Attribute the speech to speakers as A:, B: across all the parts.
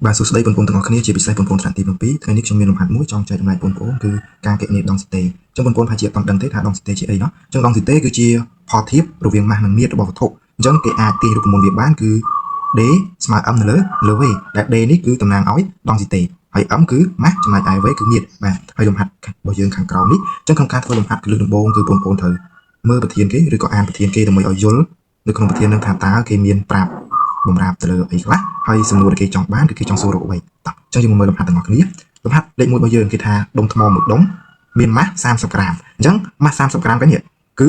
A: បាទសួស្តីបងប្អូនទាំងអស់គ្នាជាពិសេសបងប្អូនថ្នាក់ទី7ថ្ងៃនេះខ្ញុំមានលំហាត់មួយចង់ចែករំលែកបងប្អូនគឺការកណនាដងសីតេអញ្ចឹងបងប្អូនប្រហែលជាអត់ដឹងទេថាដងសីតេជាអីเนาะអញ្ចឹងដងសីតេគឺជាផលធៀបរវាងម៉ាស់និងមាត្ររបស់វត្ថុអញ្ចឹងគេអាចទាញរូបមន្តវាបានគឺ d ស្មើ m នៅលើ v ដែល d នេះគឺតំណាងឲ្យដងសីតេហើយ m គឺម៉ាស់ចំណែកឯ v គឺមាត្របាទហើយលំហាត់របស់យើងខាងក្រោមនេះអញ្ចឹងក្នុងការធ្វើលំហាត់គឺលើកដំបូងគឺបងប្អូនត្រូវមើលប្រធានគេឬក៏អានប្រធានគេដើម្បីឲ្យយល់នៅក្នុងប្រធាននឹងថាតើគេមានប្រាប់បំរាប់ទៅលើអីខ្លះហើយសំណួរដែលគេចង់បានគឺគេចង់សួររកអ្វីតោះអញ្ចឹងយើងមកមើលលំហាត់ទាំងអស់គ្នាលំហាត់លេខ1របស់យើងគេថាដុំថ្មមួយដុំមានម៉ាស់30ក្រាមអញ្ចឹងម៉ាស់30ក្រាមនេះគឺ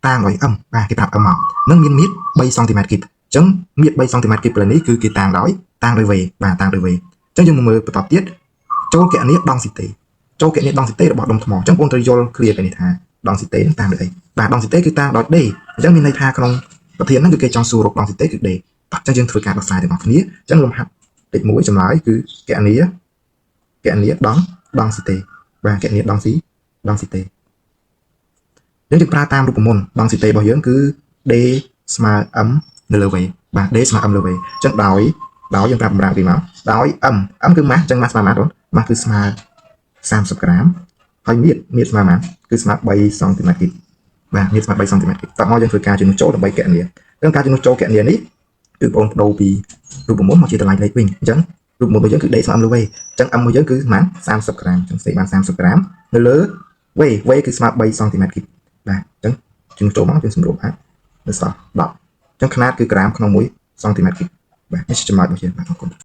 A: តាំងដោយ m បាទគេប្រាប់ m មកនឹងមានមាត្រ3សង់ទីម៉ែត្រគីបអញ្ចឹងមាត្រ3សង់ទីម៉ែត្រគីបលើនេះគឺគេតាំងដោយ v បាទតាំងដោយ v អញ្ចឹងយើងមកមើលបន្តទៀតចូលគណនាដងសីតេចូលគណនាដងសីតេរបស់ដុំថ្មអញ្ចឹងបងត្រូវយល់ clear ពីនេះថាដងសីតេនឹងតាំងដោយអីបាទដងសីតេគឺតាំងដោយ d អញ្ចឹងមានន័យថាក្នុងប្រធានហ្នឹងគឺគេចង់សួររកដងសីតេគឺ d អញ្ចឹងយើងធ្វើការដោះស្រាយទាំងអស់គ្នាអញ្ចឹងលំហាត់លេខ1ចម្លើយគឺគណនាដងសីតេបាទគណនាដងសីតេយើងប្រើតាមរូបមន្តដងសីតេរបស់យើងគឺ d ស្មើ m នៅលើ v បាទ d ស្មើ m លើ v អញ្ចឹងដោយយើងប្រាប់បំរើពីមកដោយ m គឺម៉ាស់អញ្ចឹងម៉ាស់ស្មើម៉ាស់ម៉ាស់គឺស្មើ30ក្រាមហើយមាត្រស្មើម៉ាស់គឺស្មើ3សង់ទីម៉ែត្រគីបបាទមាត្រស្មើ3សង់ទីម៉ែត្រគីបតោះមកយើងធ្វើការជំនួសចូលដើម្បីគណនាក្នុងការជំនួសចូលគណនានេះគឺបងប្ដូរពីរូបមន្តមកជាតម្លៃលេខវិញអញ្ចឹងរូបមន្តរបស់យើងគឺ d ស្មើ m លើ v អញ្ចឹង m របស់យើងគឺស្មើ30ក្រាមអញ្ចឹងសេបាន30ក្រាមនៅលើ v គឺស្មើ3សង់ទីម៉ែត្រគីបបាទអញ្ចឹងជំនួសចូលមកយើងសម្រួលបាទនៅសល់10អញ្ចឹងຂະຫນាតគឺក្រាមក្នុង1សង់ទីម៉ែត្រគីបបាទនេះជាចំណុចរបស់យើងបាទអរគុណ